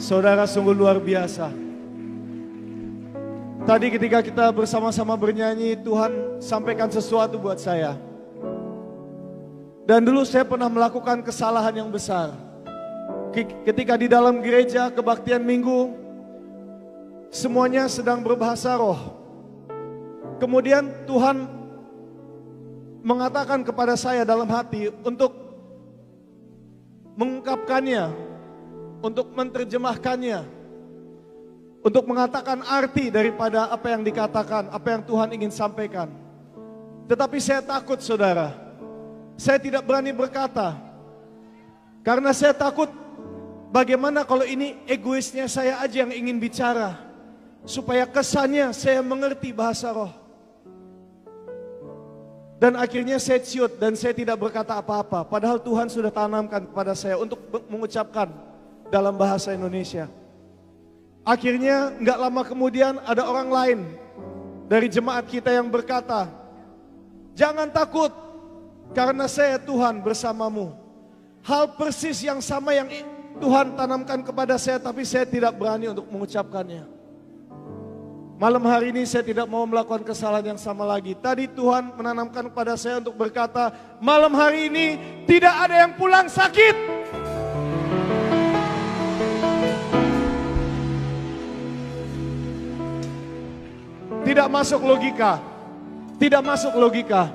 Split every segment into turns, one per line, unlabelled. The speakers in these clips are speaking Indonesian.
Saudara, sungguh luar biasa. Tadi ketika kita bersama-sama bernyanyi, Tuhan sampaikan sesuatu buat saya. Dan dulu saya pernah melakukan kesalahan yang besar. Ketika di dalam gereja kebaktian minggu, semuanya sedang berbahasa roh. Kemudian Tuhan mengatakan kepada saya dalam hati untuk mengungkapkannya, untuk menerjemahkannya, untuk mengatakan arti daripada apa yang dikatakan, apa yang Tuhan ingin sampaikan. Tetapi saya takut, saudara. Saya tidak berani berkata. Karena saya takut bagaimana kalau ini egoisnya saya aja yang ingin bicara. Supaya kesannya saya mengerti bahasa roh. Dan akhirnya saya ciut dan saya tidak berkata apa-apa. Padahal Tuhan sudah tanamkan kepada saya untuk mengucapkan dalam bahasa Indonesia. Akhirnya nggak lama kemudian ada orang lain dari jemaat kita yang berkata, jangan takut karena saya Tuhan bersamamu. Hal persis yang sama yang Tuhan tanamkan kepada saya, tapi saya tidak berani untuk mengucapkannya. Malam hari ini saya tidak mau melakukan kesalahan yang sama lagi. Tadi Tuhan menanamkan kepada saya untuk berkata, malam hari ini tidak ada yang pulang sakit. Tidak masuk logika. Tidak masuk logika.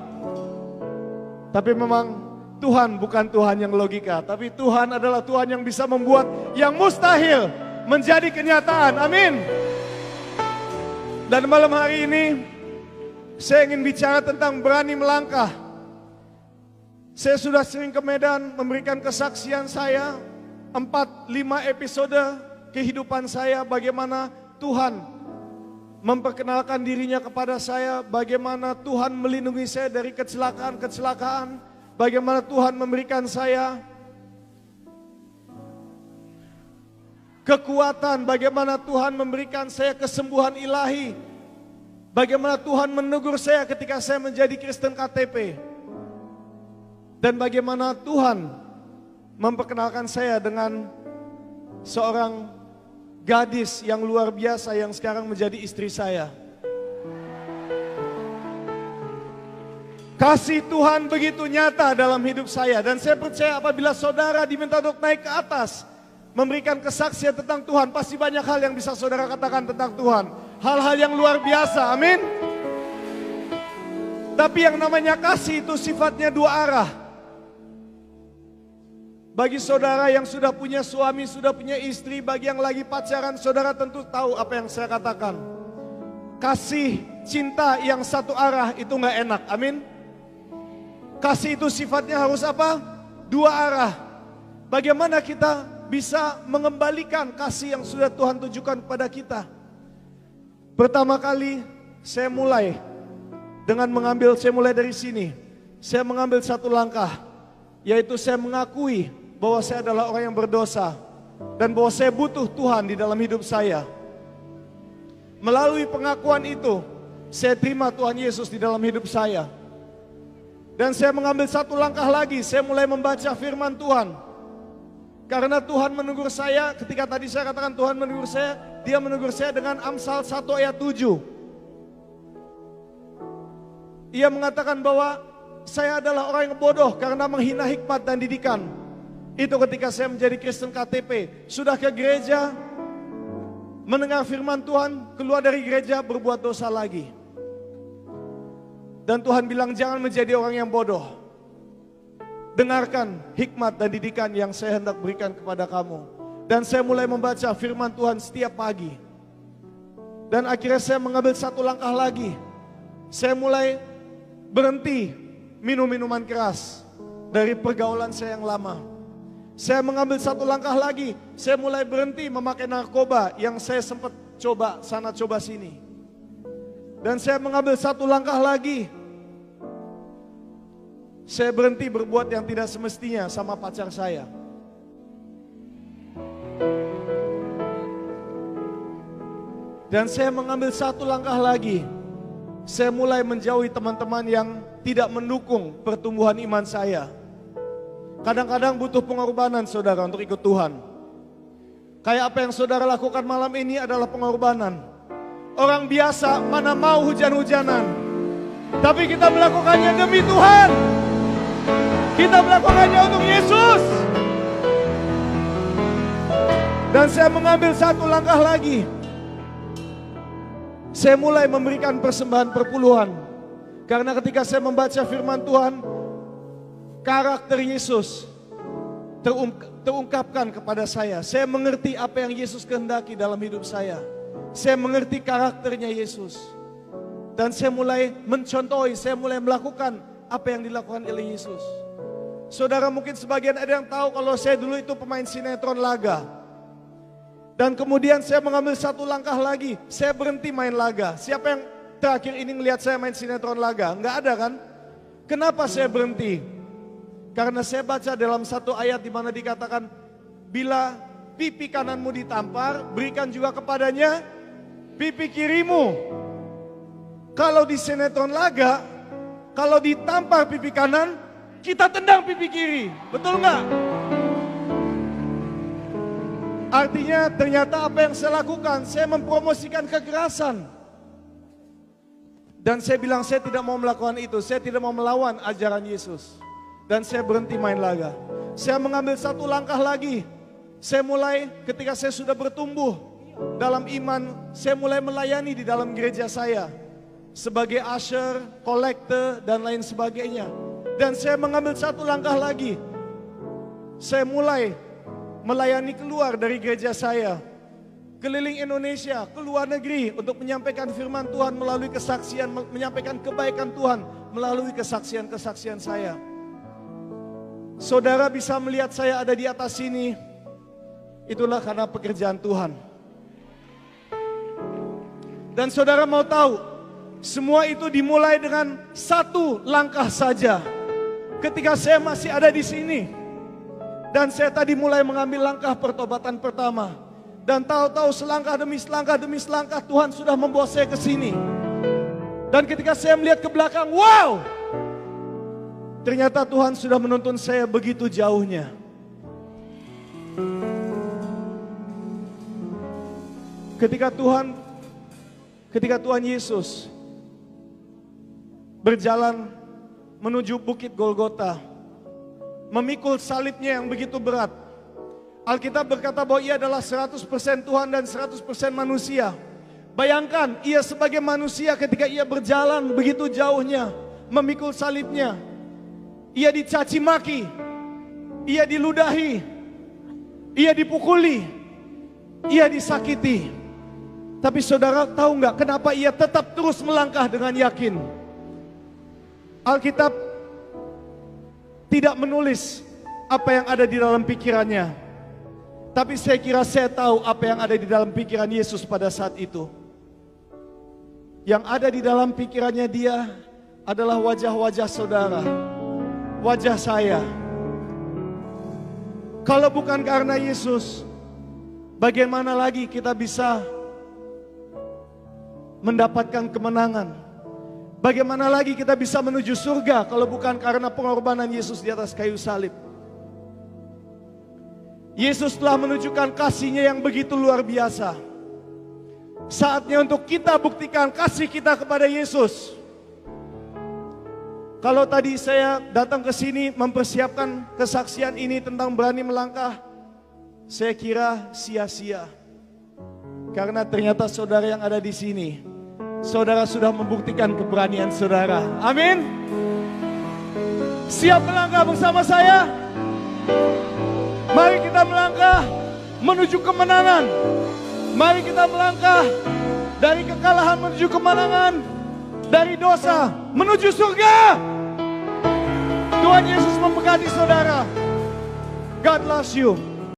Tapi memang Tuhan bukan Tuhan yang logika. Tapi Tuhan adalah Tuhan yang bisa membuat yang mustahil menjadi kenyataan. Amin. Dan malam hari ini saya ingin bicara tentang berani melangkah. Saya sudah sering ke Medan memberikan kesaksian saya. 4-5 episode kehidupan saya, bagaimana Tuhan memperkenalkan dirinya kepada saya, bagaimana Tuhan melindungi saya dari kecelakaan-kecelakaan, bagaimana Tuhan memberikan saya kekuatan, bagaimana Tuhan memberikan saya kesembuhan ilahi, bagaimana Tuhan menegur saya ketika saya menjadi Kristen KTP, dan bagaimana Tuhan memperkenalkan saya dengan seorang gadis yang luar biasa yang sekarang menjadi istri saya. Kasih Tuhan begitu nyata dalam hidup saya. Dan saya percaya apabila saudara diminta untuk naik ke atas, memberikan kesaksian tentang Tuhan, pasti banyak hal yang bisa saudara katakan tentang Tuhan. Hal-hal yang luar biasa, amin. Tapi yang namanya kasih itu sifatnya dua arah. Bagi saudara yang sudah punya suami, sudah punya istri, bagi yang lagi pacaran, saudara tentu tahu apa yang saya katakan. Kasih cinta yang satu arah itu gak enak, amin. Kasih itu sifatnya harus apa? Dua arah. Bagaimana kita bisa mengembalikan kasih yang sudah Tuhan tujukan kepada kita? Pertama kali saya mulai dari sini. Saya mengambil satu langkah, yaitu saya mengakui bahwa saya adalah orang yang berdosa dan bahwa saya butuh Tuhan di dalam hidup saya. Melalui pengakuan itu, saya terima Tuhan Yesus di dalam hidup saya. Dan saya mengambil satu langkah lagi, saya mulai membaca firman Tuhan. Karena Tuhan menegur saya, ketika tadi saya katakan Tuhan menegur saya, Dia menegur saya dengan Amsal 1 ayat 7. Ia mengatakan bahwa saya adalah orang yang bodoh karena menghina hikmat dan didikan. Itu ketika saya menjadi Kristen KTP. Sudah ke gereja, mendengar firman Tuhan, keluar dari gereja berbuat dosa lagi. Dan Tuhan bilang jangan menjadi orang yang bodoh. Dengarkan hikmat dan didikan yang saya hendak berikan kepada kamu. Dan saya mulai membaca firman Tuhan setiap pagi. Dan akhirnya saya mengambil satu langkah lagi. Saya mulai berhenti minum minuman keras dari pergaulan saya yang lama. Saya mengambil satu langkah lagi, saya mulai berhenti memakai narkoba yang saya sempat coba sana coba sini. Dan saya mengambil satu langkah lagi, saya berhenti berbuat yang tidak semestinya sama pacar saya. Dan saya mengambil satu langkah lagi, saya mulai menjauhi teman-teman yang tidak mendukung pertumbuhan iman saya. Kadang-kadang butuh pengorbanan saudara untuk ikut Tuhan. Kayak apa yang saudara lakukan malam ini adalah pengorbanan. Orang biasa mana mau hujan-hujanan. Tapi kita melakukannya demi Tuhan. Kita melakukannya untuk Yesus. Dan saya mengambil satu langkah lagi. Saya mulai memberikan persembahan perpuluhan. Karena ketika saya membaca firman Tuhan, karakter Yesus terungkapkan kepada saya. Saya mengerti apa yang Yesus kehendaki dalam hidup saya. Saya mengerti karakternya Yesus. Dan saya mulai mencontohi, saya mulai melakukan apa yang dilakukan oleh Yesus. Saudara, mungkin sebagian ada yang tahu kalau saya dulu itu pemain sinetron laga. Dan kemudian saya mengambil satu langkah lagi, saya berhenti main laga. Siapa yang terakhir ini ngelihat saya main sinetron laga? Enggak ada kan? Kenapa saya berhenti? Karena saya baca dalam satu ayat di mana dikatakan, bila pipi kananmu ditampar, berikan juga kepadanya pipi kirimu. Kalau di sinetron laga, kalau ditampar pipi kanan, kita tendang pipi kiri. Betul nggak? Artinya ternyata apa yang saya lakukan, saya mempromosikan kekerasan. Dan saya bilang saya tidak mau melakukan itu, saya tidak mau melawan ajaran Yesus. Dan saya berhenti main laga. Saya mengambil satu langkah lagi. Saya mulai ketika saya sudah bertumbuh dalam iman, saya mulai melayani di dalam gereja saya. Sebagai usher, kolektor, dan lain sebagainya. Dan saya mengambil satu langkah lagi. Saya mulai melayani keluar dari gereja saya. Keliling Indonesia, ke luar negeri untuk menyampaikan firman Tuhan melalui kesaksian, menyampaikan kebaikan Tuhan melalui kesaksian-kesaksian saya. Saudara bisa melihat saya ada di atas sini, itulah karena pekerjaan Tuhan. Dan saudara mau tahu, semua itu dimulai dengan satu langkah saja. Ketika saya masih ada di sini, dan saya tadi mulai mengambil langkah pertobatan pertama. Dan tahu-tahu selangkah demi selangkah demi selangkah Tuhan sudah membawa saya ke sini. Dan ketika saya melihat ke belakang, wow! Ternyata Tuhan sudah menuntun saya begitu jauhnya. Ketika Tuhan Yesus berjalan menuju Bukit Golgota, memikul salibnya yang begitu berat. Alkitab berkata bahwa ia adalah 100% Tuhan dan 100% manusia. Bayangkan, ia sebagai manusia ketika ia berjalan begitu jauhnya, memikul salibnya. Ia dicaci maki, ia diludahi, ia dipukuli, ia disakiti. Tapi saudara tahu nggak kenapa ia tetap terus melangkah dengan yakin? Alkitab tidak menulis apa yang ada di dalam pikirannya. Tapi saya kira saya tahu apa yang ada di dalam pikiran Yesus pada saat itu. Yang ada di dalam pikirannya dia adalah wajah-wajah saudara. Wajah saya. Kalau bukan karena Yesus, bagaimana lagi kita bisa mendapatkan kemenangan? Bagaimana lagi kita bisa menuju surga kalau bukan karena pengorbanan Yesus di atas kayu salib? Yesus telah menunjukkan kasih-Nya yang begitu luar biasa. Saatnya untuk kita buktikan kasih kita kepada Yesus. Kalau tadi saya datang ke sini mempersiapkan kesaksian ini tentang berani melangkah, saya kira sia-sia. Karena ternyata saudara yang ada di sini, saudara sudah membuktikan keberanian saudara. Amin. Siap melangkah bersama saya? Mari kita melangkah menuju kemenangan. Mari kita melangkah dari kekalahan menuju kemenangan, dari dosa menuju surga. Tuhan Yesus memberkati saudara. God bless you.